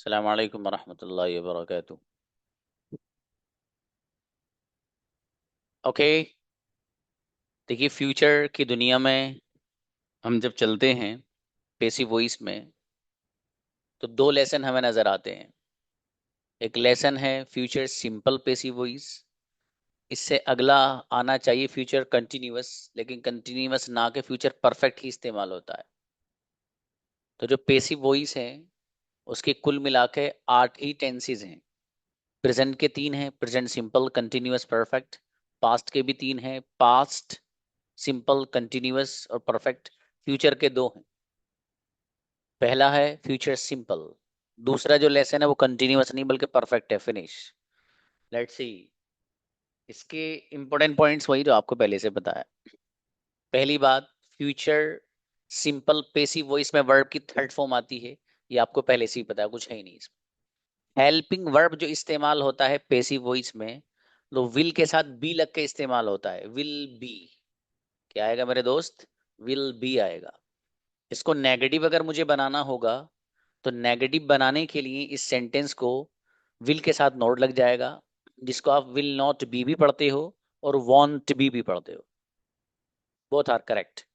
अस्सलाम वालेकुम वरहमतुल्लाहि वबरकातुहू। ओके, देखिए फ्यूचर की दुनिया में हम जब चलते हैं पेसिव वॉइस में, तो दो लेसन हमें नजर आते हैं। एक लेसन है फ्यूचर सिंपल पेसिव वॉइस। इससे अगला आना चाहिए फ्यूचर कंटिन्यूअस, लेकिन कंटिन्यूअस ना के फ्यूचर परफेक्ट ही इस्तेमाल होता है। तो जो पेसिव वॉइस है उसके कुल मिला के 8 ही टेंसेज हैं। प्रेजेंट के 3 हैं, present simple continuous perfect. Past के भी 3 हैं, पास्ट सिंपल कंटिन्यूअस और परफेक्ट। फ्यूचर के 2 हैं। पहला है फ्यूचर सिंपल, दूसरा जो लेसन है वो कंटिन्यूअस नहीं बल्कि परफेक्ट है, फिनिश। लेट्स सी इसके इंपॉर्टेंट पॉइंट्स वही जो आपको पहले से पता है। पहली बात, फ्यूचर सिंपल पेसिव वॉइस में वर्ब की थर्ड फॉर्म आती है। ये आपको पहले से ही पता है, कुछ है ही नहीं इसमें। हेल्पिंग वर्ब जो इस्तेमाल होता है पेसिव वॉइस में, तो विल के साथ बी लग के इस्तेमाल होता है। विल बी क्या आएगा मेरे दोस्त? विल बी आएगा। इसको नेगेटिव अगर मुझे बनाना होगा तो नेगेटिव बनाने के लिए इस सेंटेंस को विल के साथ नोट लग जाएगा, जिसको आप विल नॉट बी भी पढ़ते हो और वॉन्ट बी भी पढ़ते हो। Both are correct.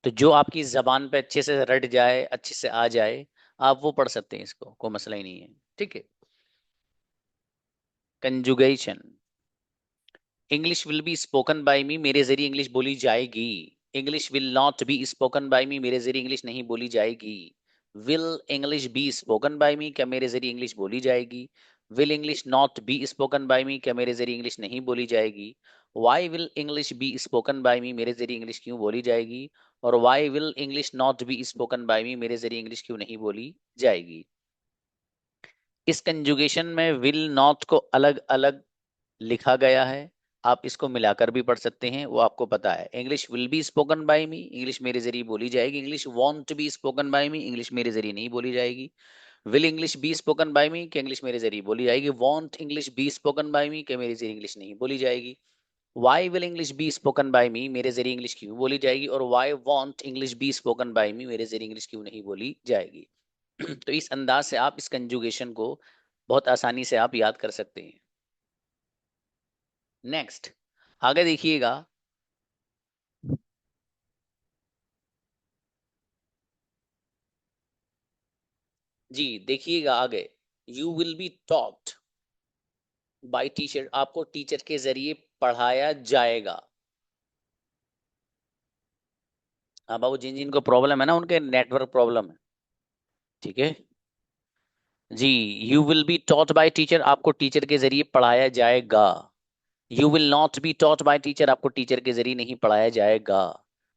तो जो आपकी जबान पे अच्छे से रट जाए, अच्छे से आ जाए, आप वो पढ़ सकते हैं, इसको कोई मसला ही नहीं है। ठीक है। Conjugation, English will be spoken by me, मेरे जरिए इंग्लिश बोली जाएगी। English will not be spoken by me, मेरे जरिए इंग्लिश नहीं बोली जाएगी। Will English be spoken by me, क्या मेरे जरिए इंग्लिश बोली जाएगी? Will English not be spoken by me, क्या मेरे जरिए इंग्लिश नहीं बोली जाएगी? Why will English be spoken by me, मेरे जरिए इंग्लिश क्यों बोली जाएगी? और Y will English not be spoken by me, मेरे जरिए इंग्लिश क्यों नहीं बोली जाएगी? इस कंजुगेशन में विल नॉट को अलग अलग लिखा गया है। आप इसको मिलाकर भी पढ़ सकते हैं, वो आपको पता है। English will be spoken by me, English मेरे जरिए बोली जाएगी। English won't be spoken by me, English मेरे जरिए नहीं बोली जाएगी। Will English be spoken by me, कि इंग्लिश मेरे जरिए बोली जाएगी। Won't English be spoken by me, कि मेरे जरिए इंग्लिश नहीं बोली जाएगी। Why will English be spoken by me, मेरे जरिए इंग्लिश क्यों बोली जाएगी? और why won't English be spoken by me, मेरे जरिए इंग्लिश क्यों नहीं बोली जाएगी? तो इस अंदाज से आप इस कंजुगेशन को बहुत आसानी से आप याद कर सकते हैं। नेक्स्ट, आगे देखिएगा। जी देखिएगा आगे, you will be taught by teacher, आपको टीचर के जरिए पढ़ाया जाएगा। हाँ बाबू, जिन जिनको प्रॉब्लम है ना, उनके नेटवर्क प्रॉब्लम है। ठीक है जी। You will be taught by teacher, आपको टीचर के जरिए पढ़ाया जाएगा। You will not be taught by teacher, आपको टीचर के जरिए नहीं पढ़ाया जाएगा।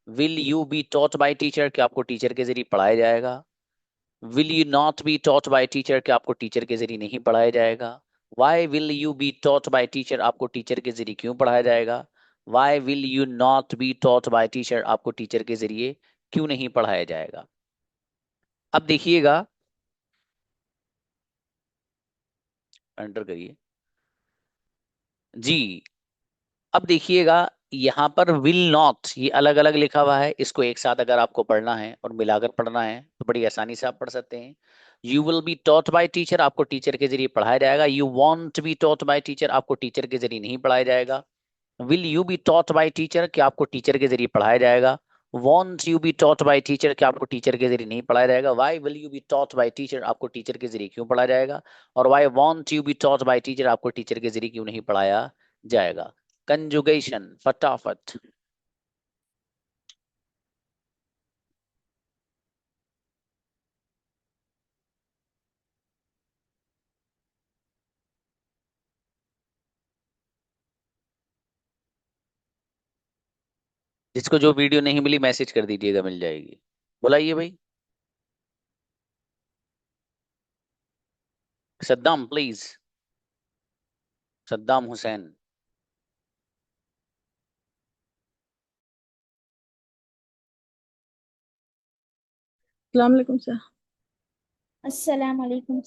Will you be taught by teacher, क्या आपको टीचर के जरिए पढ़ाया जाएगा? Will you not be taught by teacher, क्या आपको टीचर के जरिए नहीं पढ़ाया जाएगा? Why will you be taught by teacher, आपको टीचर के जरिए क्यों पढ़ाया जाएगा? Why will you not be taught by teacher, आपको टीचर के जरिए क्यों नहीं पढ़ाया जाएगा? अब देखिएगा, एंटर करिए जी। अब देखिएगा, यहाँ पर विल नॉट ये अलग अलग लिखा हुआ है। इसको एक साथ अगर आपको पढ़ना है और मिलाकर पढ़ना है तो बड़ी आसानी से आप पढ़ सकते हैं। You will be taught by teacher, आपको टीचर के जरिए पढ़ाया जाएगा। You won't be taught by teacher, आपको टीचर के जरिए नहीं पढ़ाया जाएगा। Will you be taught by teacher, क्या आपको टीचर के जरिए पढ़ाया जाएगा? Won't you be taught by teacher, क्या आपको टीचर के जरिए नहीं पढ़ाया जाएगा? Why will you be taught by teacher, आपको टीचर के जरिए क्यों पढ़ाया जाएगा? और why won't you be taught by teacher, आपको टीचर के जरिए क्यों नहीं पढ़ाया जाएगा? कंजुगेशन फटाफट। जिसको जो वीडियो नहीं मिली मैसेज कर दीजिएगा, मिल जाएगी। बुलाइए भाई। सद्दाम प्लीज, सद्दाम हुसैन। अस्सलाम वालेकुम सर। अस्सलाम वालेकुम।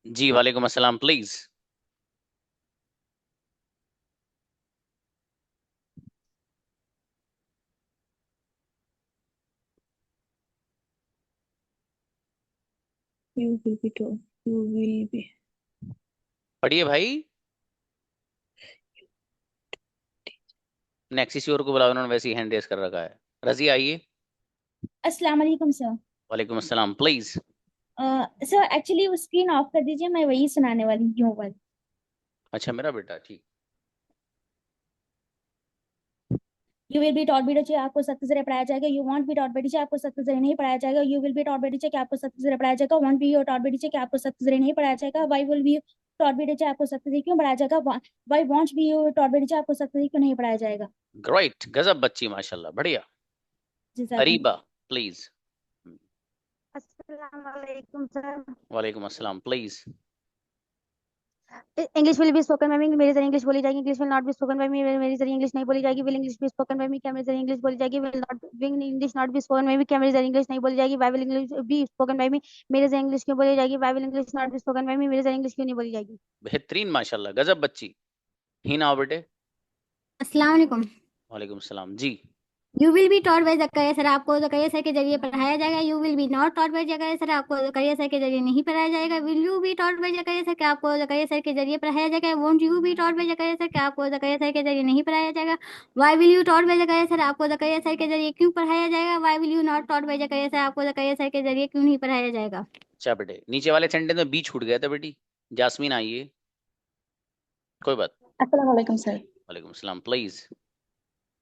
जी वालेकुम अस्सलाम please. You will be told. You will be. पढ़िए भाई। नेक्स्ट किसी और को बुलाओ, उन्होंने वैसे ही हैंड रेस कर रखा है। रजी आइए। अस्सलाम वालेकुम सर। वालेकुम अस्सलाम प्लीज। सर एक्चुअली वो स्क्रीन ऑफ कर दीजिए, मैं वही सुनाने वाली हूँ वाली। अच्छा मेरा बेटा, ठीक। You will be taught by teacher, आपको सत्य से पढ़ाया जाएगा। You won't be taught by teacher, आपको सत्य से नहीं पढ़ाया जाएगा। You will be taught by teacher, आपको सत्य से पढ़ाया जाएगा। Won't be your taught by teacher, आपको सत्य से नहीं पढ़ाया जाएगा। Why will be taught by teacher, आपको सत्य से क्यों पढ़ाया जाएगा। Why won't be your taught by teacher, आपको सत्य से क्यों नहीं पढ़ाया जाएगा। ग्रेट, गजब बच्ची, माशाल्लाह, बढ़िया। जज़ाकल्लाह। अरीबा प्लीज। अस्सलाम वालेकुम सर। वालेकुम अस्सलाम please. English will be spoken by me, मेरे जरिए इंग्लिश बोली जाएगी। English will not be spoken by me, मेरे जरिए इंग्लिश नहीं बोली जाएगी। Will English be spoken by me, क्या मेरे जरिए इंग्लिश बोली जाएगी। Will English not be spoken by me, क्या मेरे जरिए इंग्लिश नहीं बोली जाएगी। Why will English be spoken by me, मेरे जरिए इंग्लिश क्यों बोली जाएगी। Why will English not be spoken by me, मेरे जरिए इंग्लिश क्यों नहीं बोली जाएगी। बेहतरीन, माशाल्लाह, गजब बच्ची। हिना आओ बेटे। अस्सलाम वालेकुम। वालेकुम सलाम जी। You will be taught by Zakariya sir, आपको जकरिया सर के जरिए पढ़ाया जाएगा। You will be not taught by Zakariya sir, आपको जकरिया सर के जरिए नहीं पढ़ाया जाएगा। Will you be taught by Zakariya sir, क्या आपको जकरिया सर के जरिए पढ़ाया जाएगा। Won't you be taught by Zakariya sir, क्या आपको जकरिया सर के जरिए नहीं पढ़ाया जाएगा। Why will you taught by Zakariya sir, आपको जकरिया सर के जरिए क्यों पढ़ाया जाएगा। Why will you not taught by Zakariya sir, आपको जकरिया सर के जरिए क्यों नहीं पढ़ाया जाएगा। अच्छा बेटे, नीचे वाले सेंटेंस में बी छूट गया था बेटी। जास्मीन आइए। कोई बात। अस्सलाम वालेकुम सर। वालेकुम सलाम please.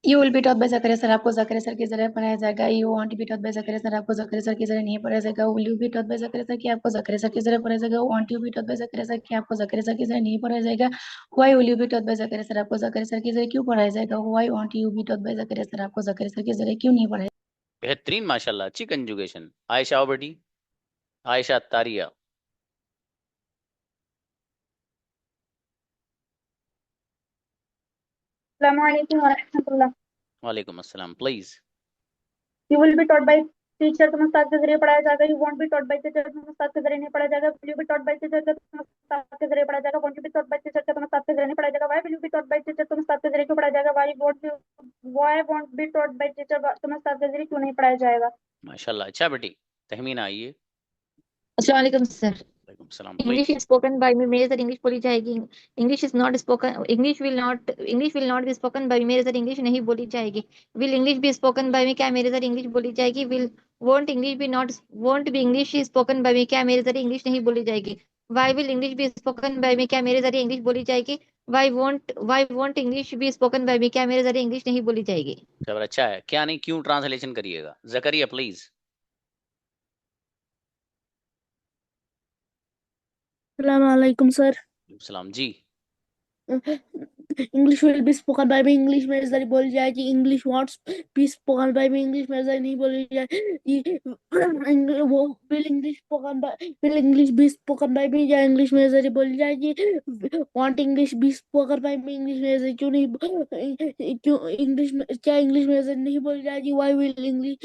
You will be taught by Zakariya sir, आपको जकरिया सर के जरिए पढ़ाया जाएगा। You want to be taught by Zakariya sir, आपको जकरिया सर के जरिए नहीं पढ़ाया जाएगा। Will you be taught by Zakariya sir, कि आपको जकरिया सर के जरिए पढ़ाया जाएगा। Want you be taught by Zakariya sir, कि आपको जकरिया सर के जरिए नहीं पढ़ाया जाएगा। Why will you be taught by Zakariya sir, आपको जकरिया सर के जरिए क्यों पढ़ाया जाएगा। Why won't you be taught by Zakariya sir, आपको जकरिया सर के जरिए क्यों नहीं पढ़ाया। बेहतरीन माशाल्लाह, अच्छी कंजुगेशन। आयशा आओ बेटी। आयशा तारिया। अस्सलाम वालेकुम व रहमतुल्लाह। वालेकुम अस्सलाम please. You will be taught by teacher, तुम्हें उस्ताद के जरिए पढ़ाया जाएगा। You won't be taught by teacher, तुम्हें उस्ताद के जरिए नहीं पढ़ाया जाएगा। Will you be taught by teacher, तुम्हें उस्ताद के जरिए पढ़ाया जाएगा। Want you be taught by teacher, तुम्हें उस्ताद के जरिए नहीं पढ़ाया जाएगा। Why will you be taught by teacher, तुम्हें उस्ताद के जरिए क्यों पढ़ाया जाएगा। Why won't B taught by teacher, तुम्हें उस्ताद के जरिए क्यों नहीं पढ़ाया जाएगा। माशाल्लाह, अच्छा बेटी। तहमीना आइए। अस्सलाम वालेकुम सर। वालेकुम सलाम English please. Is spoken by me, मेरे सर इंग्लिश बोली जाएगी। English is not spoken, English will not be spoken by me, मेरे सर इंग्लिश नहीं बोली जाएगी। Will English be spoken by me, क्या मेरे सर इंग्लिश बोली जाएगी। Will won't English be not won't be English spoken by me, क्या मेरे जरिए इंग्लिश नहीं बोली जाएगी। Why will English be spoken by me, क्या मेरे जरिए इंग्लिश बोली जाएगी। Why won't English be spoken by me, क्या मेरे जरिए इंग्लिश नहीं बोली जाएगी। चलो अच्छा है, क्या नहीं क्यों ट्रांसलेशन करिएगा। जकरिया प्लीज। अस्सलाम वालेकुम सर। सलाम जी। English will be spoken by me, English मेरे जरिए बोली जाएगी। English wants be spoken by me, English मेरे जरिए नहीं बोली जाएगी। वो will English be spoken by me, या इंग्लिश मेरे जरिए बोली जाएगी। Won't English be spoken by me, English मेरे जरिए क्यों नहीं, क्यों इंग्लिश में, क्या इंग्लिश मेरे जरिए नहीं बोली जाएगी। Why will English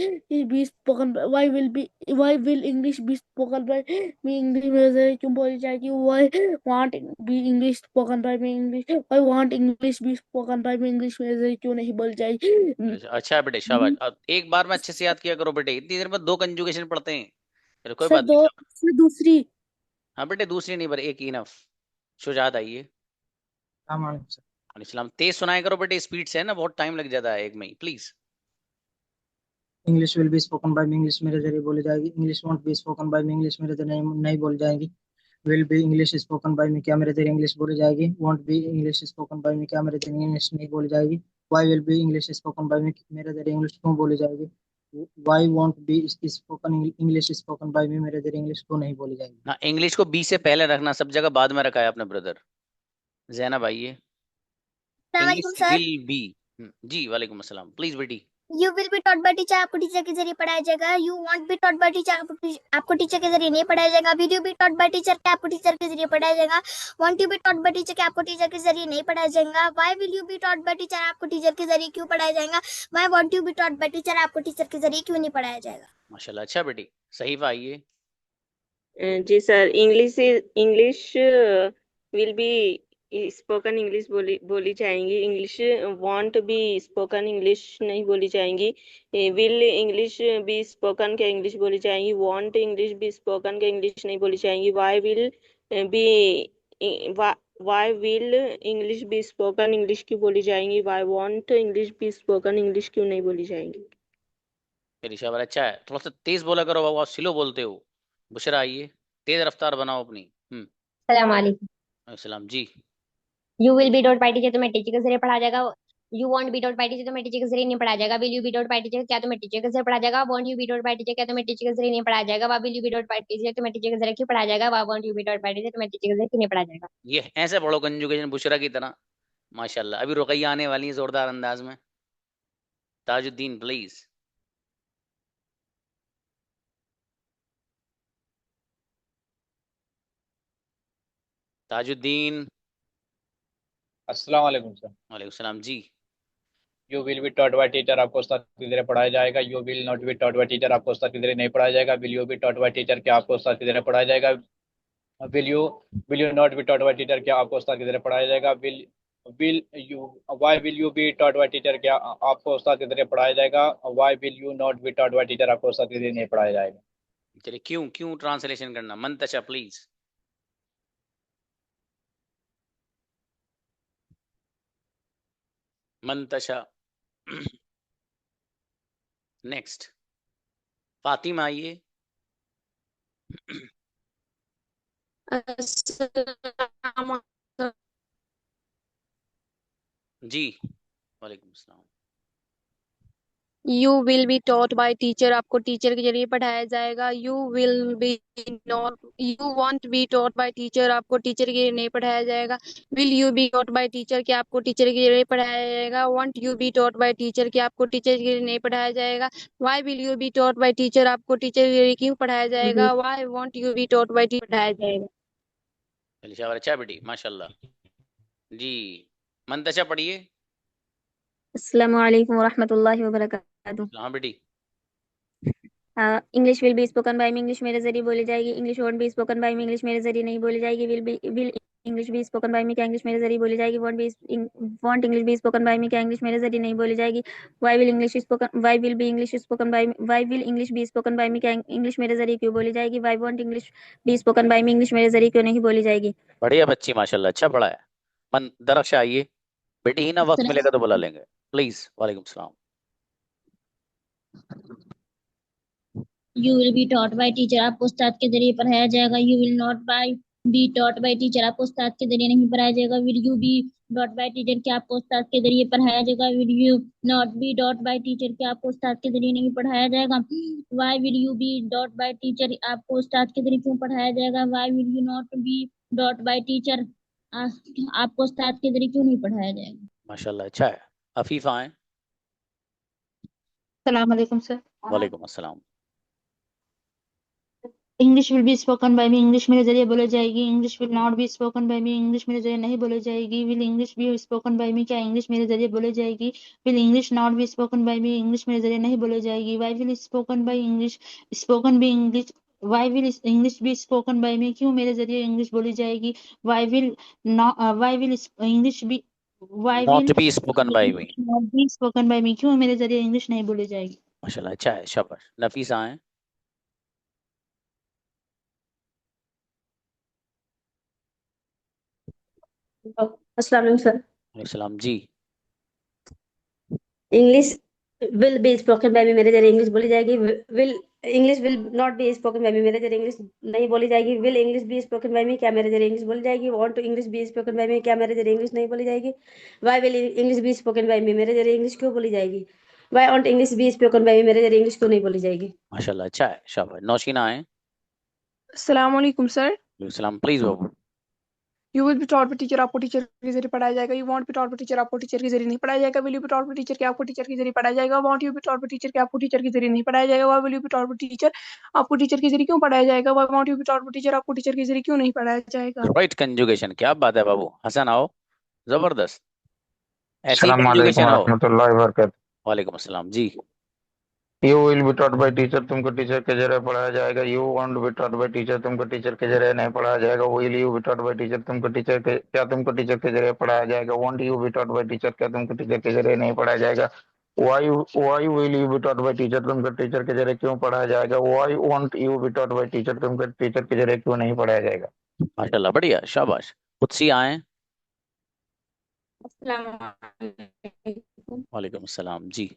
be spoken by me, English मेरे जरिए क्यों बोली जाएगी। Why want be English spoken by me, English I want English be spoken by me, English मेरे जरिए क्यों नहीं बोल जाएगी। अच्छा है बेटे, शाबाश। अब एक बार में अच्छे से याद किया करो बेटे, इतनी देर में दो कंजुगेशन पढ़ते हैं। चलो कोई सर बात नहीं, दो, शाबाश। सर दूसरी। हाँ बेटे, दूसरी नहीं पर एक इनफ। शुजात आइए। इस्लाम तेज सुनाया करो बेटे, स्पीड से है ना, बहुत टाइम लग जाता है एक में ही, please. English will be spoken by me, English मेरे जरिए बोली जाएगी। English won't be spoken by me, English मेरे जरिए नहीं बोली जाएगी। Will be English spoken by me, क्या मेरे जरिए इंग्लिश बोली जाएगी। Won't be English spoken by me, क्या मेरे जरिए इंग्लिश नहीं बोली जाएगी। Why will be English spoken by me, मेरे जरिए इंग्लिश क्यों बोली जाएगी। Why won't be spoken English spoken by me, मेरे जरिए इंग्लिश क्यों नहीं बोली जाएगी। हाँ, इंग्लिश को बी से पहले रखना, सब जगह बाद में रखा है अपने ब्रदर। जैनब आइए। इंग्लिश अस्सलाम सर। Will be. जी वालेकुम अस्सलाम प्लीज बेटी। You will be taught by teacher, आपको टीचर के जरिए पढ़ाया जाएगा। You won't be taught by teacher, आपको टीचर के जरिए नहीं पढ़ाया जाएगा। Will you be taught by teacher, क्या आपको टीचर के जरिए पढ़ाया जाएगा। Want you be taught by teacher, क्या आपको टीचर के जरिए नहीं पढ़ाया जाएगा। Why will you be taught by teacher, आपको टीचर के जरिए क्यों पढ़ाया जाएगा। Why won't you be taught by teacher, आपको टीचर के जरिए क्यों नहीं पढ़ाया जाएगा। माशाल्लाह, अच्छा बेटी। सहीफा आइए। जी sir, English will be spoken English बोली जाएंगी। English won't be spoken English नहीं बोली जाएंगी। विल इंग्लिश बी स्पोकन के इंग्लिश बोली जाएंगी। वांट इंग्लिश बी स्पोकन के इंग्लिश नहीं बोली जाएंगी। Be why will English be spoken English क्यों बोली जाएंगी। Why won't English be spoken English क्यों नहीं बोली जाएंगी। फिर ईशावर अच्छा है, थोड़ा सा तेज बोला करो बाबू, स्लो बोलते हो। बुशरा आइए, तेज रफ्तार बनाओ अपनी। सलाम वालेकुम। सलाम जी। You will be taught by teacher तो मैं टीचर के जरिए पढ़ा जाएगा। You won't be taught by teacher तो मैं टीचर के जरिए नहीं पढ़ा जाएगा। Will you be taught by teacher क्या तो मैं टीचर के जरिए पढ़ा जाएगा। Want you be taught by teacher क्या तो मैं टीचर के जरिए नहीं पढ़ा जाएगा। Why will you be taught by teacher तो मैं टीचर के जरिए क्यों पढ़ा जाएगा। Why won't you be taught by teacher तो मैं टीचर के जरिए क्यों नहीं पढ़ा जाएगा। ये ऐसे पढ़ो कंजुगेशन बुशरा की तरह। माशाल्लाह, अभी रुकैया आने वाली है जोरदार अंदाज में। ताजुद्दीन प्लीज। ताजुद्दीन। अस्सलाम वालेकुम सर। वालेकुम सलाम जी। You will be taught by teacher आपको उस्ताद की तरह पढ़ाया जाएगा। You will not be taught by teacher आपको उस्ताद की तरह नहीं पढ़ाया जाएगा। Will you be taught by teacher क्या आपको उस्ताद की तरह पढ़ाया जाएगा। Will you will you not be taught by teacher क्या आपको उस्ताद की तरह पढ़ाया जाएगा। Will you Y will you be taught by teacher क्या आपको उस्ताद की तरह पढ़ाया जाएगा। Why will you not be taught by teacher आपको उस्ताद की तरह नहीं पढ़ाया जाएगा। चलिए, क्यों क्यों ट्रांसलेशन करना। मंतशा प्लीज। मंतशा। नेक्स्ट फातिमा आइए। जी वालेकुम सलाम। You will be taught by teacher आपको टीचर के जरिए पढ़ाया जाएगा। You will be not you won't be taught by teacher आपको टीचर के जरिए नहीं पढ़ाया जाएगा। Will you be taught by teacher क्या आपको टीचर के जरिए पढ़ाया जाएगा। Want you be taught by teacher क्या आपको टीचर के जरिए नहीं पढ़ाया जाएगा। Why will you be taught by teacher आपको टीचर के जरिए क्यों पढ़ाया जाएगा। Why want you be taught by teacher पढ़ाया जाएगा। चलिए शाबाश, अच्छा बेटी माशाल्लाह जी। मंतशा पढ़िए। अस्सलाम वालेकुम वरहमतुल्लाहि वबरकातुहू। हाँ बेटी। English will be spoken by me English मेरे जरिए बोली जाएगी। English won't be spoken by me English मेरे जरिए नहीं बोली जाएगी। Will English be spoken by me क्या इंग्लिश मेरे जरिए बोली जाएगी। Won't English be spoken by me क्या इंग्लिश मेरे जरिए नहीं बोली जाएगी। Why will be English spoken by me why will English be spoken by me क्या इंग्लिश मेरे जरिए क्यों बोली जाएगी। Why won't English be spoken by me English मेरे जरिए क्यों नहीं बोली जाएगी। बढ़िया बच्ची माशाल्लाह, अच्छा पढ़ा है। दरख्शा आइए बेटी, ही ना वक्त मिलेगा तो बुला लेंगे प्लीज। वालेकुम सलाम। You will be taught by teacher आपको उस्ताद के जरिए पढ़ाया जाएगा। You will not by be taught by teacher आपको उस्ताद के जरिए नहीं पढ़ाया जाएगा। Will you be taught by teacher क्या आपको उस्ताद के जरिए पढ़ाया जाएगा। Will you not be taught by teacher क्या आपको उस्ताद के जरिए नहीं पढ़ाया जाएगा। Why will you be taught by teacher आपको उस्ताद के जरिए क्यों पढ़ाया जाएगा। Why will you not be taught by teacher आपको उस्ताद के जरिए क्यों नहीं पढ़ाया जाएगा। माशाल्लाह अच्छा है। अफीफा आए। सलाम अलैकुम सर। वालेकुम अस्सलाम। English will be spoken by me English मेरे जरिए बोली जाएगी। English will not be spoken by me English मेरे जरिए नहीं बोली जाएगी। Will English be spoken by me क्या इंग्लिश मेरे जरिए बोली जाएगी। Will English not be spoken by me English मेरे जरिए नहीं बोली जाएगी। Why will spoken by English spoken be English why will English be spoken by me क्यों मेरे जरिए इंग्लिश बोली जाएगी। Why will English be why not will be spoken by me. Not be spoken by me क्यों मेरे जरिए English नहीं बोली जाएगी। माशाल्लाह अच्छा है, शाबाश। नफीसा आए। अस्सलाम वालेकुम सर। वालेकुम सलाम जी। English will be spoken by me मेरे जरिए इंग्लिश बोली जाएगी। Will English will not be spoken by me मेरे जरिए इंग्लिश नहीं बोली जाएगी। Will English be spoken by me क्या मेरे जरिए इंग्लिश बोली जाएगी। Won't to English be spoken by me क्या मेरे जरिए इंग्लिश नहीं बोली जाएगी। Why will English be spoken by me मेरे जरिए इंग्लिश क्यों बोली जाएगी। Y won't English be spoken by me मेरे जरिए इंग्लिश क्यों नहीं बोली जाएगी। माशाल्लाह अच्छा है, शाबाश। नौशीना आए। अस्सलाम वालेकुम सर। वालेकुम सलाम प्लीज बाबू। You will be taught by teacher आपको टीचर के जरिए पढ़ाया जाएगा। You won't be taught by teacher आपको टीचर के जरिए नहीं पढ़ाया जाएगा। Will you be taught by teacher क्या आपको टीचर के जरिए पढ़ाया जाएगा। Want you be taught by teacher क्या आपको टीचर के जरिए नहीं पढ़ाया जाएगा। Why will you be taught by teacher आपको टीचर के जरिए क्यों पढ़ाया जाएगा। Why want you be taught by teacher आपको टीचर के जरिए क्यों नहीं पढ़ाया जाएगा। राइट कंजुगेशन, क्या बात है बाबू। हसन आओ, जबरदस्त। ऐसे ही अस्सलाम वालेकुम कंजुगेशन आओ। रहमतुल्लाहि व बरकातहू। वालेकुम अस्सलाम जी। You will be taught by teacher, तुमको टीचर के जरिए पढ़ाया जाएगा। You won't be taught by teacher, तुमको टीचर के जरिए नहीं पढ़ाया जाएगा। Will you be taught by teacher, तुमको टीचर के क्या तुमको टीचर के जरिए पढ़ाया जाएगा। Want you be taught by teacher, क्या तुमको टीचर के जरिए नहीं पढ़ाया जाएगा। Why will you be taught by teacher, तुमको टीचर के जरिए क्यों पढ़ाया जाएगा। Why want you be taught by teacher, तुमको टीचर के जरिए क्यों नहीं पढ़ाया जाएगा। माशाल्लाह, बढ़िया, शाबाश। कुत्सी आए। अस्सलामुअलैकुम। वालेकुम अस्सलाम जी।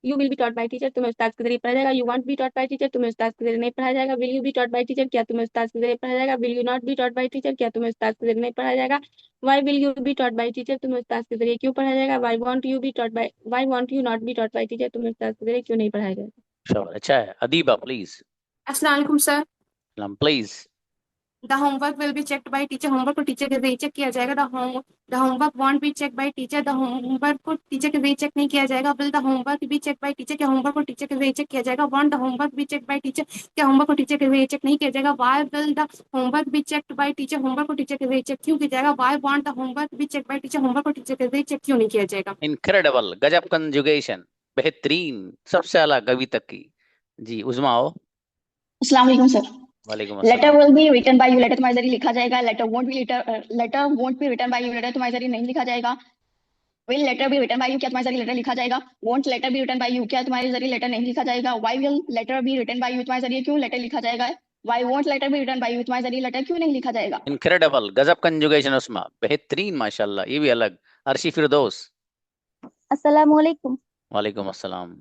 You will be taught by teacher, तुम्हें उस्ताद के जरिए पढ़ाया जाएगा। You won't be taught by teacher, तुम्हें उस्ताद के जरिए नहीं पढ़ाया जाएगा। Will you be taught by teacher, क्या तुम्हें उस्ताद के जरिए पढ़ाया जाएगा। Will you not be taught by teacher, क्या तुम्हें उस्ताद के जरिए नहीं पढ़ाया जाएगा। Why will you be taught by teacher, तुम्हें उस्ताद के जरिए क्यों पढ़ाया जाएगा। Why want you be taught by why want you not be taught by teacher, तुम्हें उस्ताद के जरिए क्यों नहीं पढ़ाया जाएगा। शाबाश, अच्छा है। अदीबा प्लीज। अस्सलाम वालेकुम sir. Please. The homework will be checked by teacher, homework को टीचर के जरिए चेक किया जाएगा। The homework won't be check by teacher, the homework को टीचर के जरिए चेक नहीं किया जाएगा। Will the homework be check by teacher, क्या होमवर्क को टीचर के जरिए चेक किया जाएगा। Won't the homework be check by teacher, क्या होमवर्क को टीचर के जरिए चेक नहीं किया जाएगा। Why will the homework be checked by teacher, homework को टीचर के जरिए चेक क्यों किया जाएगा। Why won't the homework be check by teacher, homework को टीचर के जरिए चेक क्यों नहीं किया जाएगा। इनक्रेडिबल, गजब कंजुगेशन, बेहतरीन, सबसे अलग अभी तक की। जी उस्मा आओ। अस्सलाम वालेकुम सर। वालेकुम लेटर अस्सलाम। Will be written by you, letter तुम्हारे जरिए लिखा जाएगा। Letter won't be written by you, letter तुम्हारे जरिए नहीं लिखा जाएगा। Will letter be written by you, क्या तुम्हारे जरिए लेटर लिखा जाएगा। Won't letter be written by you, क्या तुम्हारे जरिए लेटर नहीं लिखा जाएगा। Why will letter be written by you, तुम्हारे जरिए क्यों लेटर लिखा जाएगा। Why won't letter be written by you, तुम्हारे जरिए लेटर क्यों नहीं लिखा जाएगा। इनक्रेडिबल, गजब कंजुगेशन उस्मा, बेहतरीन, माशाल्लाह, ये भी अलग। अर्शी फिरदौस। अस्सलाम वालेकुम। वालेकुम अस्सलाम।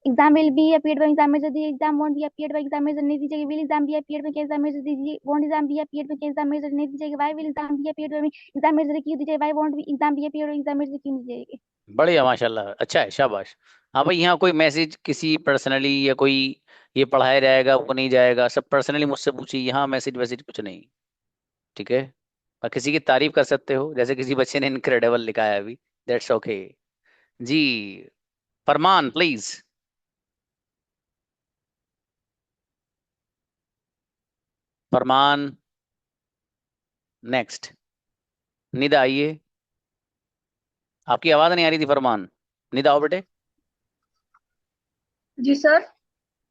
Exam will be appeared by examiner, the exam won't be appeared by examiner नहीं दी जाएगी। Will exam be appeared by examiner दी won't exam be appeared by examiner नहीं दी जाएगी। Why will exam be appeared by examiner क्यों दी जाएगी। Why won't be exam be appeared by examiner क्यों नहीं दी जाएगी। बढ़िया, माशाल्लाह, अच्छा है, शाबाश। हाँ भाई, यहाँ कोई मैसेज किसी पर्सनली या कोई ये पढ़ाया जाएगा वो नहीं जाएगा, सब पर्सनली मुझसे पूछिए। यहाँ मैसेज वैसेज कुछ नहीं, ठीक है। और किसी की तारीफ कर सकते हो, जैसे किसी बच्चे ने इनक्रेडिबल लिखा है अभी, दैट्स ओके जी। फरमान प्लीज। फरमान। नेक्स्ट। निदा आइए। आपकी आवाज नहीं आ रही थी फरमान। निदा आओ बेटे जी sir.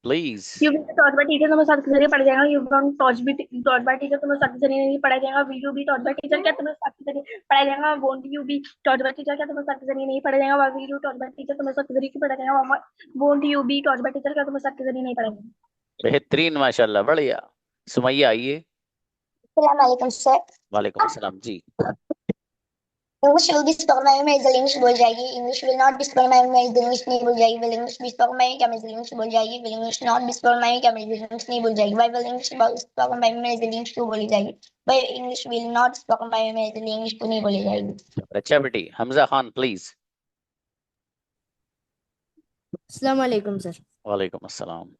Please. You will be taught by teacher, तुम्हें उस्ताद के जरिए पढ़ाया जाएगा। You don't taught be taught by teacher, तुम्हें उस्ताद के जरिए नहीं पढ़ाया जाएगा। Will you be taught by teacher, क्या तुम्हें उस्ताद के जरिए पढ़ाया जाएगा। Won't you be taught by teacher, क्या तुम्हें उस्ताद के जरिए नहीं पढ़ाया जाएगा। Will you taught by teacher, तुम्हें उस्ताद के जरिए क्यों पढ़ाया जाएगा। Won't you be taught by teacher, क्या तुम्हें उस्ताद के जरिए नहीं पढ़ाया जाएगा। बेहतरीन, माशाल्लाह, बढ़िया। सुमैया आइए। अस्सलाम वालेकुम सर। वालेकुम अस्सलाम जी। English will be spoken by मैं इधर इंग्लिश बोल जाएगी। English will not be spoken by मैं इधर इंग्लिश नहीं बोल जाएगी। Will English be spoken by क्या मैं इधर इंग्लिश बोल जाएगी। Will English not be spoken by क्या मैं इधर इंग्लिश नहीं बोल जाएगी। Why will English spoken by मैं इधर इंग्लिश क्यों बोली जाएगी। Why English will not spoken by मैं इधर इंग्लिश क्यों नहीं बोली जाएगी। अच्छा बेटी, हमजा खान प्लीज। अस्सलाम वालेकुम सर। वालेकुम अस्सलाम।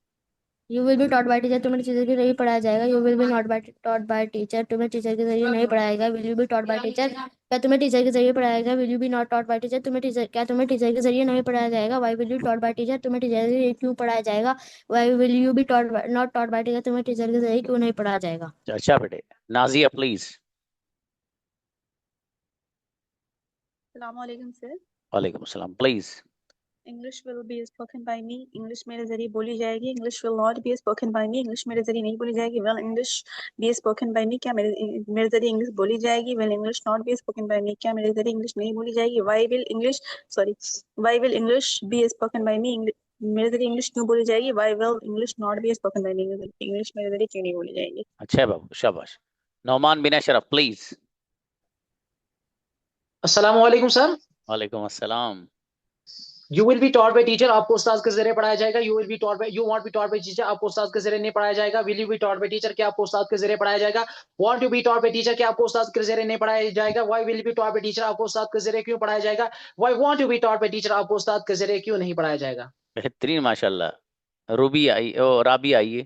You will be taught by teacher, तुम्हें टीचर के जरिए पढ़ाया जाएगा। You will be not by taught by teacher, तुम्हें टीचर के जरिए नहीं पढ़ाएगा। Will you be taught by teacher, क्या तुम्हें टीचर के जरिए पढ़ाएगा। Will you be not taught by teacher, तुम्हें टीचर क्या तुम्हें टीचर के जरिए नहीं पढ़ाया जाएगा। Why will you taught by teacher, तुम्हें टीचर के जरिए क्यों पढ़ाया जाएगा। Why will you be taught not taught by teacher, तुम्हें टीचर के जरिए क्यों नहीं पढ़ाया जाएगा। अच्छा बेटे, नाजिया प्लीज। अस्सलाम वालेकुम सर। वालेकुम अस्सलाम please. English will be spoken by me, English मेरे जरिए बोली जाएगी। English will not be spoken by me, English मेरे जरिए नहीं बोली जाएगी। Will English be spoken by me, क्या मेरे जरिए इंग्लिश बोली जाएगी। Will English not be spoken by me, क्या मेरे जरिए इंग्लिश नहीं बोली जाएगी। Why will English be spoken by me, मेरे जरिए इंग्लिश क्यों बोली जाएगी। Why will English not be spoken by me, English मेरे जरिए क्यों नहीं बोली जाएगी। अच्छा बाबू, शाबाश। नौमान बिन अशरफ प्लीज। अस्सलाम वालेकुम सर। वालेकुम अस्सलाम। You will be taught by teacher, आपको उस्ताद के जरिए पढ़ाया जाएगा। You will be taught bye you won't be taught by teacher, आपको उस्ताद के जरिए नहीं पढ़ाया जाएगा। Will you be taught by teacher, क्या आपको उस्ताद के जरिए पढ़ाया जाएगा। Want you be taught by teacher, क्या आपको उस्ताद के जरिए नहीं पढ़ाया जाएगा। Why will be taught by teacher, आपको उस्ताद के जरिए क्यों पढ़ाया जाएगा। Why won't you be taught by teacher, आपको उस्ताद के जरिए क्यों नहीं पढ़ाया जाएगा। बेहतरीन, माशाल्लाह। रूबी आई, ओ राबी आइए।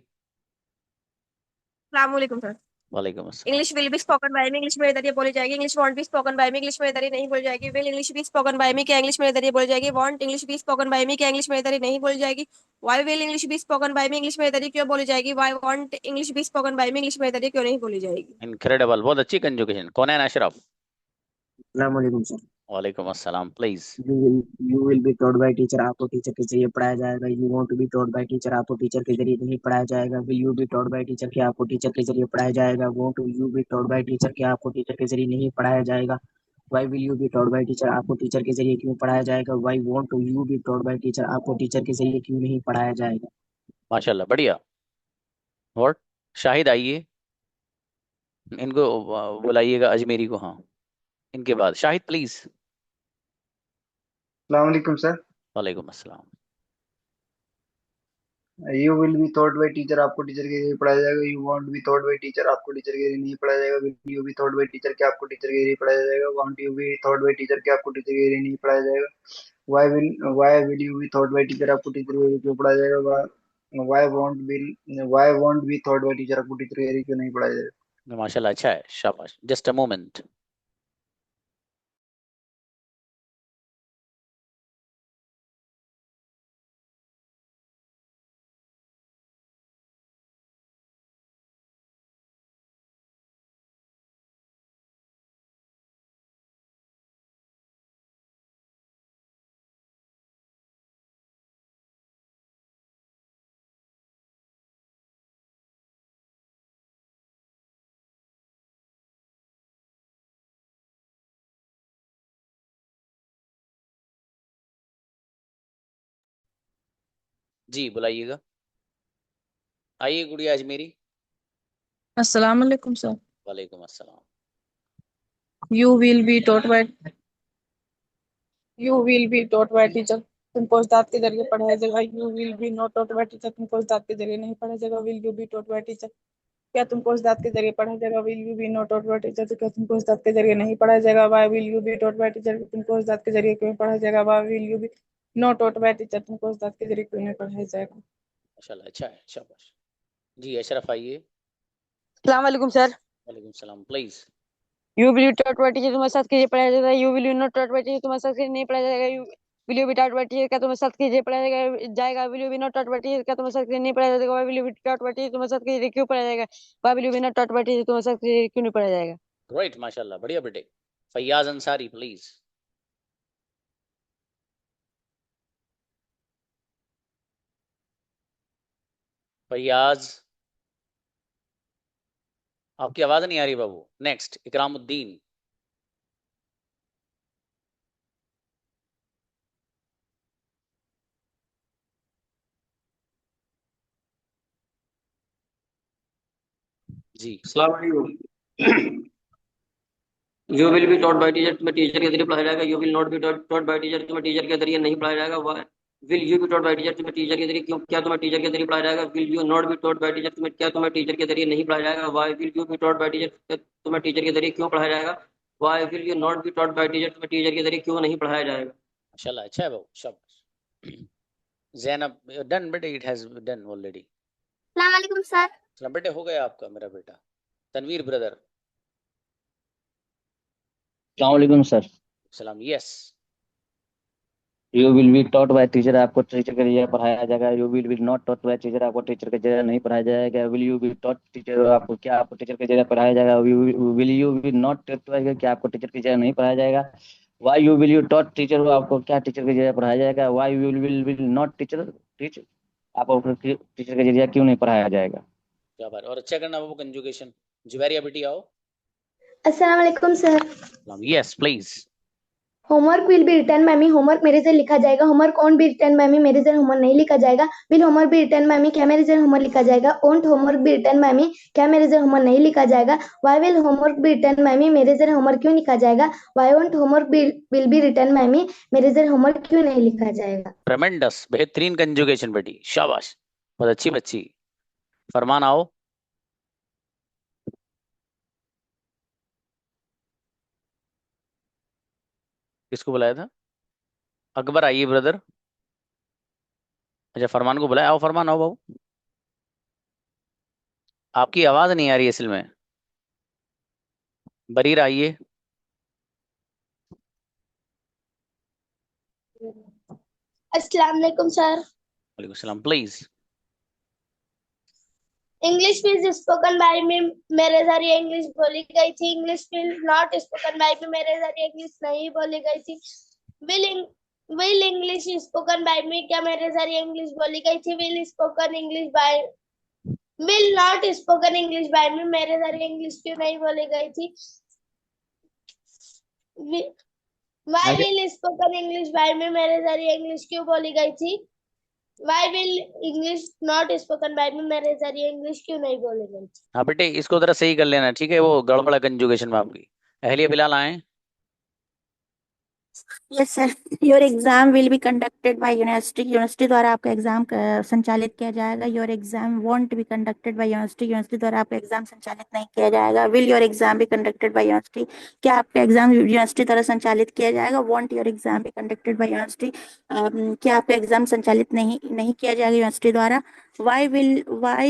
अस्सलाम वालेकुम सर। वालेकुम अस्सलाम। English will be spoken by me, English मेरे जरिए बोली जाएगी। English won't be spoken by me, English मेरे जरिए नहीं बोली जाएगी। Will English be spoken by me, क्या इंग्लिश मेरे जरिए बोली जाएगी। Won't English be spoken by me, क्या इंग्लिश मेरे जरिए नहीं बोली जाएगी। Why will English be spoken by me, English मेरे जरिए क्यों बोली जाएगी। Why won't English be spoken by me, English मेरे जरिए क्यों नहीं बोली जाएगी। इनक्रेडिबल, बहुत अच्छी कंजुगेशन। कौन है अशरफ। अस्सलाम वालेकुम सर। वालेकुम अस्सलाम please. You will be taught by teacher, आपको टीचर के जरिए पढ़ाया जाएगा। You want to be taught by teacher, आपको टीचर के जरिए नहीं पढ़ाया जाएगा। Will you be taught by teacher, क्या आपको टीचर के जरिए पढ़ाया जाएगा। Won't you be taught by teacher, क्या आपको टीचर के जरिए नहीं पढ़ाया जाएगा। Why will you be taught by teacher, आपको टीचर के जरिए क्यों पढ़ाया जाएगा। Why won't you be taught by teacher, आपको टीचर के जरिए क्यों नहीं पढ़ाया जाएगा। माशाल्लाह बढ़िया। और शाहिद आइए, इनको बुलाइएगा अजमेरी को। हाँ, इनके बाद शाहिद प्लीज। अस्सलाम वालेकुम सर। वालेकुम अस्सलाम। You will be thought by teacher, आपको टीचर के जरिए पढ़ाया जाएगा। You won't be thought by teacher, आपको टीचर के जरिए नहीं पढ़ाया जाएगा। Will you be thought by teacher, क्या आपको टीचर के जरिए पढ़ाया जाएगा। Want you be thought by teacher, क्या आपको टीचर के जरिए नहीं पढ़ाया जाएगा। Why will you be thought by teacher, आपको टीचर के जरिए क्यों पढ़ाया जाएगा। Why won't be thought by teacher, आपको टीचर के जरिए क्यों नहीं पढ़ाया जाएगा। माशाल्लाह अच्छा है, शाबाश। Just a moment. जी बुलाइएगा। आइए गुड़िया अजमेरी। अस्सलाम वालेकुम सर। वालेकुम अस्सलाम। You will be taught by teacher, तुमको उस्ताद के जरिए पढ़ाया जाएगा। You will be not taught by teacher, तुमको उस्ताद के जरिए नहीं पढ़ाया जाएगा। Will you be taught by teacher, क्या तुमको उस्ताद के जरिए पढ़ाया जाएगा। Will you be not taught by teacher, तो क्या तुमको उस्ताद के जरिए नहीं पढ़ाया जाएगा। Why will you be taught by teacher, तुमको उस्ताद के जरिए क्यों पढ़ाया जाएगा। Why will you be not taught by teacher, तुमको उस्ताद के जरिए क्यों नहीं पढ़ाया जाएगा। माशाल्लाह अच्छा है, शाबाश। जी अशरफ आइए। अस्सलाम वालेकुम सर। वालेकुम सलाम please. You will taught by teacher, तुम्हारे साथ कीजिए पढ़ाया जाएगा। You will not taught by teacher, तुम्हारे साथ कीजिए नहीं पढ़ाया जाएगा। You will you be taught by teacher, क्या तुम्हारे साथ कीजिए पढ़ाया जाएगा। Will you be not taught by teacher, क्या तुम्हारे साथ कीजिए नहीं पढ़ाया जाएगा। Why will you be taught by teacher, तुम्हारे साथ कीजिए क्यों पढ़ाया जाएगा। Why will you be not taught by teacher, तुम्हारे साथ कीजिए क्यों नहीं पढ़ाया जाएगा। ग्रेट माशाल्लाह बढ़िया बेटे। फैयाज अंसारी प्लीज। फैयाज, आपकी आवाज नहीं आ रही बाबू। नेक्स्ट इकरामुद्दीन। जी अस्सलाम वालेकुम। You will be taught by teacher, तुम्हें टीचर के जरिए पढ़ाया जाएगा। You will not be taught by teacher, तुम्हें टीचर के जरिए नहीं पढ़ाया जाएगा। Will you be taught by teacher, तुम्हें टीचर के जरिए क्यों, क्या तुम्हें टीचर के जरिए पढ़ाया जाएगा। Will you not be taught by teacher, तुम्हें टीचर के जरिए नहीं पढ़ाया जाएगा। Why will you be taught by teacher, तुम्हें टीचर के जरिए क्यों पढ़ाया जाएगा। Why will you not be taught by teacher, तुम्हें टीचर के जरिए क्यों नहीं पढ़ाया जाएगा। माशाल्लाह अच्छा है बाबू, शाबाश। ज़ैनब डन बेटे, इट हैज डन ऑलरेडी। अस्सलाम वालेकुम सर। सलाम बेटे, हो गया आपका मेरा बेटा। तनवीर ब्रदर। अस्सलाम वालेकुम सर। सलाम। Yes. You will be taught by teacher, आपको टीचर के जरिए पढ़ाया जाएगा। You will be not taught by teacher, आपको टीचर के जरिए नहीं पढ़ाया जाएगा। Will you be taught teacher, आपको क्या आपको टीचर के जरिए पढ़ाया जाएगा। Will you be not taught by, क्या आपको टीचर के जरिए नहीं पढ़ाया जाएगा। Why you will you taught teacher, आपको क्या टीचर के जरिए पढ़ाया जाएगा। Why will not teacher teacher, आपको टीचर के जरिए क्यों नहीं पढ़ाया जाएगा। क्या बात। और अच्छा करना बाबू कंजुगेशन। जुबैरिया बेटी आओ। अस्सलाम वालेकुम सर। Yes please. Homework will be written by me, homework मेरे से लिखा जाएगा। Homework won't be written by me, मेरे से होमवर्क नहीं लिखा जाएगा। Will homework be written by me, क्या मेरे से होमवर्क लिखा जाएगा। Won't homework be written by me, क्या मेरे से होमवर्क नहीं लिखा जाएगा। Why will homework be written by me, मेरे से होमवर्क क्यों लिखा जाएगा। Why won't homework will be written by me, मेरे से होमवर्क क्यों नहीं लिखा जाएगा। ट्रेमेंडस, बेहतरीन कंजुगेशन बेटी, शाबाश, बहुत अच्छी बच्ची। फरमान आओ। किसको बुलाया था। अकबर आइए ब्रदर। अच्छा फरमान को बुलाया। आओ फरमान आओ बाबू। आपकी आवाज नहीं आ रही असल में। बरीर आइए। अस्सलाम वालेकुम सर। वालेकुम सलाम please. English is spoken by me, मेरे जरिए इंग्लिश बोली गई थी। English will not spoken by me, मेरे जरिए इंग्लिश नहीं बोली गई थी। Will will English spoken by me, क्या मेरे जरिए इंग्लिश बोली गई थी। Will not spoken English by me, मेरे जरिए इंग्लिश क्यों नहीं बोली गई थी। Why will spoken English by me, मेरे जरिए इंग्लिश क्यों बोली गई थी। Why will English not spoken by me, मेरे जरिए इंग्लिश क्यों नहीं बोली गई थी। हाँ बेटे, इसको जरा सही कर लेना, ठीक है, वो गड़बड़ कंजुगेशन में आपकी। अहलिया बिलाल आए। Yes sir, your exam will be conducted by university, university द्वारा आपका एग्जाम संचालित किया जाएगा। Your exam won't be conducted by university, university द्वारा आपका एग्जाम संचालित नहीं किया जाएगा। Will your exam be conducted by university, क्या आपका एग्जाम यूनिवर्सिटी द्वारा संचालित किया जाएगा। Won't your exam be conducted by university, क्या आपका एग्जाम संचालित नहीं किया जाएगा यूनिवर्सिटी द्वारा। Why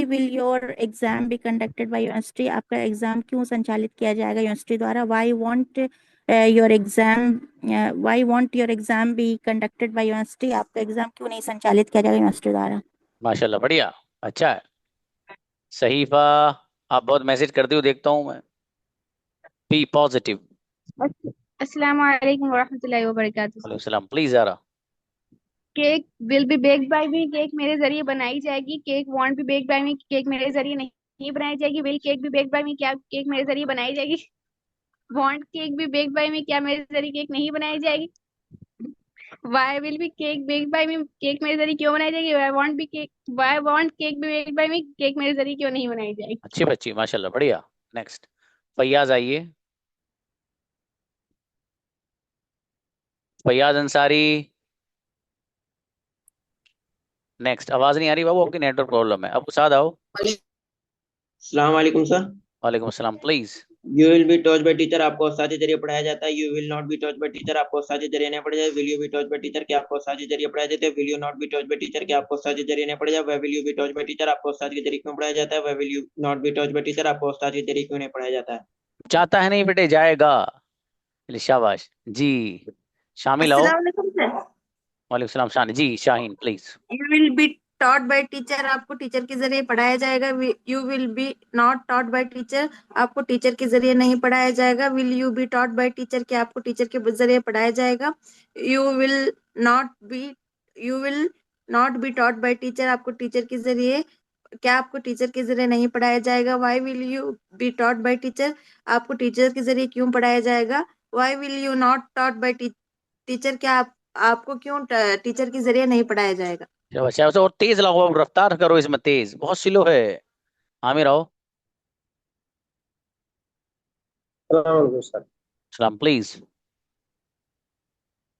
will your exam be conducted by university, आपका एग्जाम क्यों संचालित किया जाएगा यूनिवर्सिटी द्वारा। Your exam why won't your exam be conducted by university, आपका एग्जाम क्यों नहीं संचालित किया जाएगा यूनिवर्सिटी द्वारा। माशाल्लाह, बढ़िया, अच्छा है। सहीफा, आप बहुत मैसेज करते हो देखता हूँ मैं। Be positive. अस्सलाम वालेकुम वरहमतुल्लाहि वबरकातुहू। वालेकुम सलाम, प्लीज ज़रा। Cake will be baked by me, cake मेरे जरिए बनाई जाएगी। Cake won't be baked by me, cake मेरे जरिए नहीं बनाई जाएगी। Will cake be baked by me, क्या केक मेरे जरिए बनाई जाएगी। Won't cake be baked by me, क्या मेरे जरिए केक नहीं बनाई जाएगी। Why will be cake baked by me, cake मेरे जरिए क्यों बनाई जाएगी। Why won't cake be baked by me, cake मेरे जरिए क्यों नहीं बनाई जाएगी। अच्छी बच्ची, माशाल्लाह, बढ़िया। नेक्स्ट, फैयाज आइए। फैयाज अंसारी। नेक्स्ट, आवाज नहीं आ रही बाबू, आपकी नेटवर्क प्रॉब्लम है। अब साथ आओ। अस्सलाम वालेकुम सर। वालेकुम सलाम, please. You will be taught by teacher, आपको उस्ताद के जरिए पढ़ाया जाता है। You will not be taught by teacher, आपको उस्ताद के जरिए नहीं पढ़ाया जाता। Will you be taught by teacher, क्या आपको उस्ताद के जरिए पढ़ाया जाता है। Will you not be taught by teacher, क्या आपको उस्ताद के जरिए नहीं पढ़ाया जाता। Why will you be taught by teacher, आपको उस्ताद के जरिए क्यों पढ़ाया जाता है। Why will you not be taught by teacher, आपको उस्ताद के जरिए क्यों नहीं पढ़ाया जाता है। चाहता है नहीं बेटे, जाएगा। चलिए, शाबाश जी। शामिल आओ। अस्सलाम वालेकुम सर। वालेकुम सलाम, Shan ji, Shaheen please. You will be taught by teacher, आपको टीचर के जरिए पढ़ाया जाएगा। You will be not taught by teacher, आपको टीचर के जरिए नहीं पढ़ाया जाएगा। Will you be taught by teacher, क्या आपको टीचर के जरिए पढ़ाया जाएगा। You will not be you will not be taught by teacher, आपको टीचर के जरिए क्या आपको टीचर के जरिए नहीं पढ़ाया जाएगा। Why will you be taught by teacher, आपको टीचर के जरिए क्यों पढ़ाया जाएगा। Why will you not taught by teacher, क्या आपको क्यों टीचर के जरिए नहीं पढ़ाया जाएगा। शाबाश शाबाश, और तेज लगाओ, रफ्तार करो इसमें, तेज बहुत स्लो है। आमिर आओ। सर, सलाम please.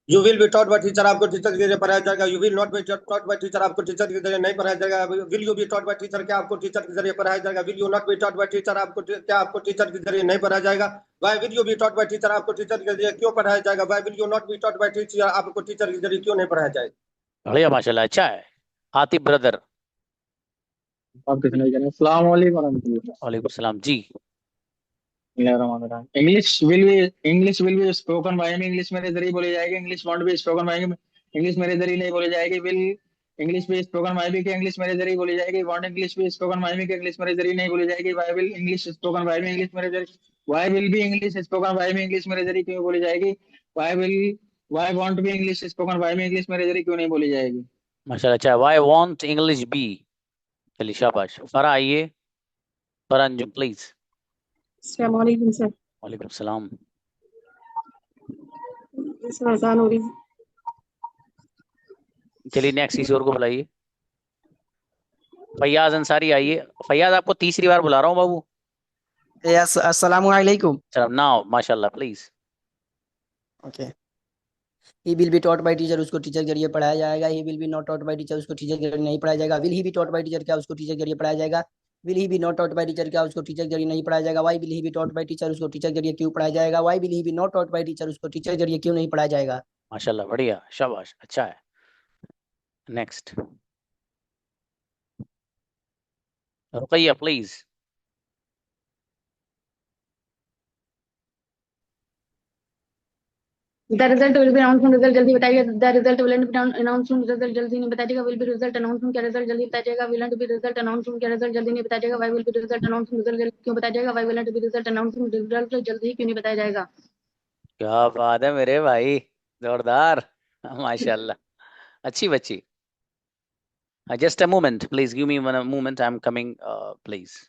You will be taught by teacher, आपको टीचर के जरिए पढ़ाया जाएगा। You will not be taught by teacher, आपको टीचर के जरिए नहीं पढ़ाया जाएगा। Will you be taught by teacher, क्या आपको टीचर के जरिए पढ़ाया जाएगा। Will you not be taught by teacher, क्या आपको टीचर के जरिए नहीं पढ़ाया जाएगा। Why will you be taught by teacher, आपको टीचर के जरिए क्यों पढ़ाया जाएगा। Why will you not be taught by teacher, आपको टीचर के जरिए क्यों नहीं पढ़ाया जाएगा। बढ़िया, माशाल्लाह, अच्छा है। आतिफ ब्रदर। अस्सलाम वालेकुम वरहमतुल्लाह। वालेकुम सलाम जी। English will be spoken by me, English मेरे जरिए बोली जाएगी। English won't be spoken by me, English मेरे जरिए नहीं बोली जाएगी। Will English be spoken by me, के इंग्लिश मेरे जरिए बोली जाएगी। Won't English be spoken by me, के इंग्लिश मेरे जरिए नहीं बोली जाएगी। Why will English spoken by me, English मेरे जरिए Y will be English spoken by me, English मेरे जरिए क्यों बोली जाएगी। Why won't be English spoken by me, English मेरे जरिए क्यों नहीं बोली जाएगी। माशाल्लाह, अच्छा है। Why won't English be. चलिए, शाबाश। फरा आइए। फरा अंजुम प्लीज। अस्सलाम वालेकुम सर। वालेकुम सलाम। इसमें आसान हो रही। चलिए, नेक्स्ट किसी और को बुलाइए। फैयाज अंसारी आइए। फैयाज, आपको तीसरी बार बुला रहा हूँ बाबू। यस, अस्सलाम वालेकुम। चलो नाउ, माशाल्लाह, please. Okay. He will be taught by teacher, उसको टीचर के जरिए पढ़ाया जाएगा। He will be not taught by teacher, उसको टीचर के जरिए नहीं पढ़ाया जाएगा। Will he be taught by teacher, क्या उसको टीचर के जरिए पढ़ाया जाएगा। Will he be not taught by teacher, क्या उसको टीचर के जरिए नहीं पढ़ाया जाएगा। Why will he be taught by teacher, उसको टीचर के जरिए क्यों पढ़ाया जाएगा। Why will he be not taught by teacher, उसको टीचर के जरिए क्यों नहीं पढ़ाया जाएगा। माशाल्लाह, बढ़िया, शाबाश, अच्छा है। Next, Rukaiya please. The result will be announcement, result जल्दी बताइए। The result will be announcement, result जल्दी नहीं बताइएगा। विल बी रिजल्ट अनाउंसमेंट, क्या रिजल्ट जल्दी बताया जाएगा। विल बी रिजल्ट अनाउंसमेंट, क्या रिजल्ट जल्दी नहीं बताया जाएगा। Why will be result announcement, result क्यों बताया जाएगा। Why will be result announcement, result जल्दी क्यों नहीं बताया जाएगा। क्या बात है मेरे भाई, जोरदार। माशाल्लाह, अच्छी बच्ची। Just a moment please, give me one moment, I am coming please.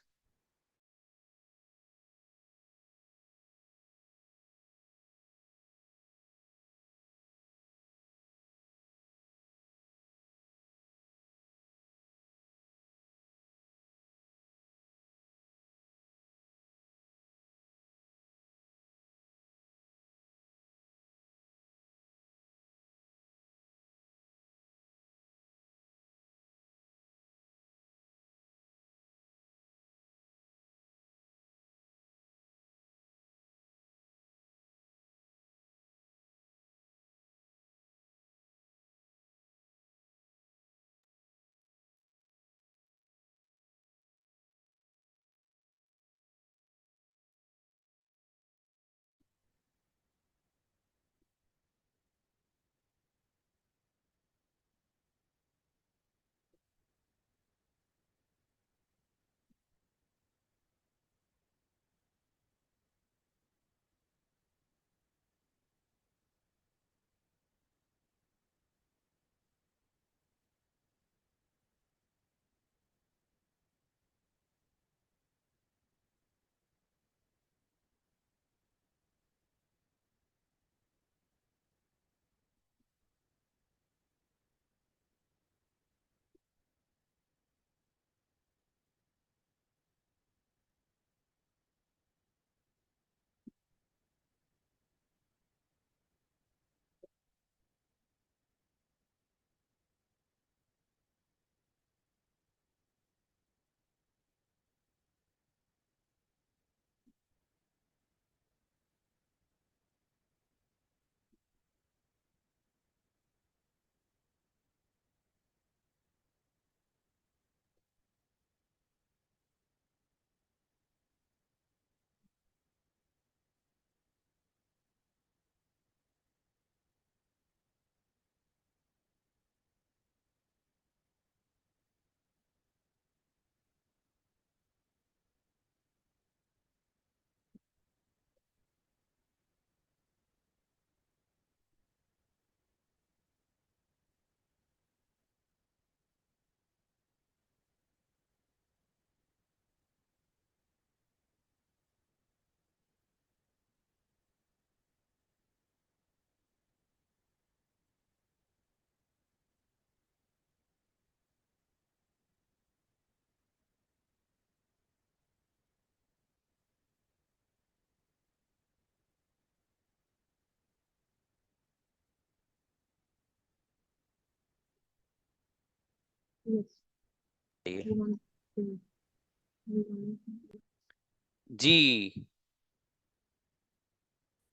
जी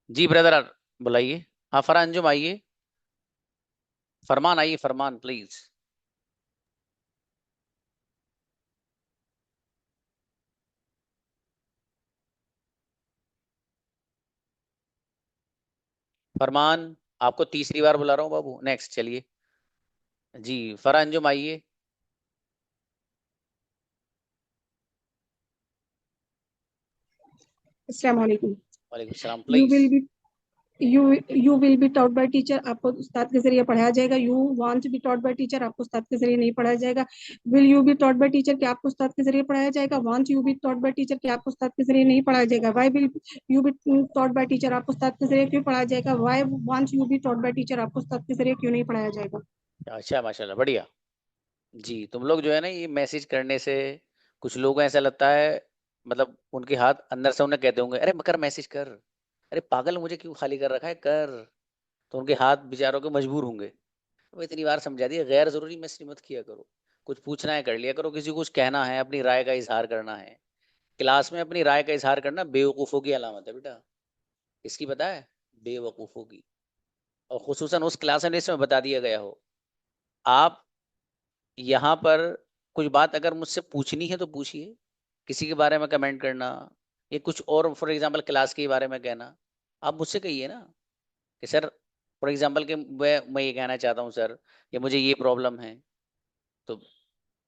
जी ब्रदर, बुलाइए। हाँ फरहान अंजुम आइए, फरमान आइए, फरमान प्लीज। फरमान, आपको तीसरी बार बुला रहा हूँ बाबू। नेक्स्ट चलिए जी, फरहान अंजुम आइए। अस्सलाम वालेकुम। वालेकुम सलाम you please. Will be you you will be taught by teacher, आपको उस्ताद के जरिए पढ़ाया जाएगा। You want to be taught by teacher, आपको उस्ताद के जरिए नहीं पढ़ाया जाएगा। Will you be taught by teacher, क्या आपको उस्ताद के जरिए पढ़ाया जाएगा। Want you be taught by teacher, क्या आपको उस्ताद के जरिए नहीं पढ़ाया जाएगा। Why will you be taught by teacher, आपको उस्ताद के जरिए क्यों पढ़ाया जाएगा। Why want you be taught by teacher, आपको उस्ताद के जरिए क्यों नहीं पढ़ाया जाएगा। अच्छा माशाल्लाह, बढ़िया। जी तुम लोग जो है ना, ये मैसेज करने से कुछ लोगों को ऐसा लगता है, मतलब उनके हाथ अंदर से उन्हें कहते होंगे, अरे कर मैसेज कर, अरे पागल मुझे क्यों खाली कर रखा है, कर। तो उनके हाथ बेचारों के मजबूर होंगे। तो इतनी बार समझा दिया, गैर जरूरी मैसेज मत किया करो। कुछ पूछना है कर लिया करो, किसी को कुछ कहना है, अपनी राय का इजहार करना है। क्लास में अपनी राय का इजहार करना बेवकूफ़ों की अलामत है बेटा। इसकी पता है, बेवकूफ़ों की। और खुसूसन उस क्लास में इसमें बता दिया गया हो। आप यहाँ पर कुछ बात अगर मुझसे पूछनी है तो पूछिए, किसी के बारे में कमेंट करना, या कुछ और फॉर एग्जांपल क्लास के बारे में कहना, आप मुझसे कहिए ना कि सर फॉर एग्जांपल कि मैं ये कहना चाहता हूँ सर कि मुझे ये प्रॉब्लम है, तो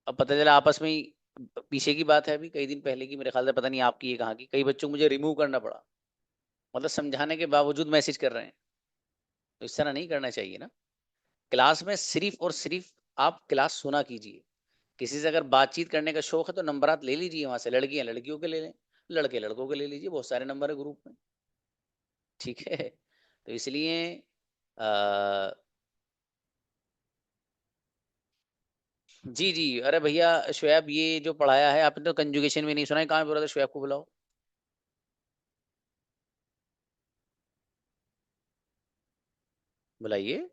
अब पता चला आपस में ही, पीछे की बात है अभी कई दिन पहले की, मेरे ख्याल से पता नहीं आपकी ये कहाँ की, कई बच्चों को मुझे रिमूव करना पड़ा, मतलब समझाने के बावजूद मैसेज कर रहे हैं। तो इस तरह नहीं करना चाहिए ना। क्लास में सिर्फ और सिर्फ आप क्लास सुना कीजिए। किसी से अगर बातचीत करने का शौक है तो नंबरात ले लीजिए वहां से, लड़कियां लड़कियों के ले लें, लड़के लड़कों के ले लीजिए, बहुत सारे नंबर है ग्रुप में, ठीक है। तो इसलिए जी जी, अरे भैया शोएब ये जो पढ़ाया है आपने तो कंजुगेशन में नहीं सुना है, कहाँ बोला था शोएब को बुलाओ, बुलाइए।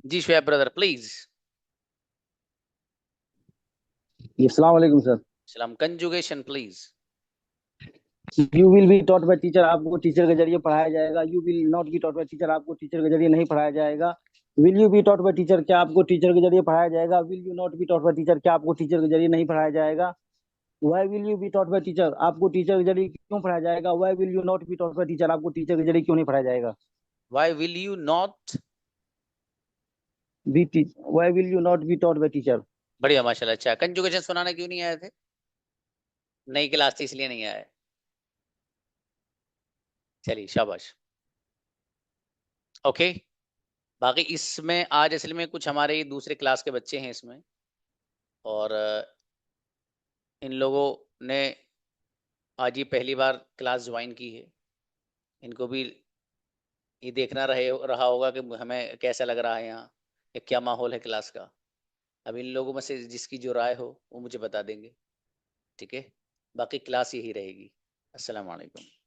जी शोएब ब्रदर प्लीज। अस्सलाम वालेकुम सर। सलाम, conjugation please. You will be taught by teacher, आपको टीचर के जरिए पढ़ाया जाएगा। You will not be taught by teacher, आपको टीचर के जरिए नहीं पढ़ाया जाएगा। Will you be taught by teacher, क्या आपको टीचर के जरिए पढ़ाया जाएगा। Will you not be taught by teacher, क्या आपको टीचर के जरिए नहीं पढ़ाया जाएगा। Why will you be taught by teacher, आपको टीचर के जरिए क्यों पढ़ाया जाएगा। Why will you not be taught by teacher, आपको टीचर के जरिए क्यों नहीं पढ़ाया जाएगा। Why will you not why will you not be taught by teacher. बढ़िया माशाल्लाह। अच्छा, कंजुगेशन सुनाने क्यों नहीं आए थे, नई क्लास थी इसलिए नहीं आए, चलिए शाबाश। ओके, बाकी इसमें आज असल में कुछ हमारे दूसरे क्लास के बच्चे हैं इसमें, और इन लोगों ने आज ये पहली बार क्लास ज्वाइन की है, इनको भी ये देखना रहा होगा कि हमें कैसा लग रहा है यहाँ, या क्या माहौल है क्लास का। अब इन लोगों में से जिसकी जो राय हो वो मुझे बता देंगे, ठीक है। बाकी क्लास यही रहेगी। अस्सलाम वालेकुम।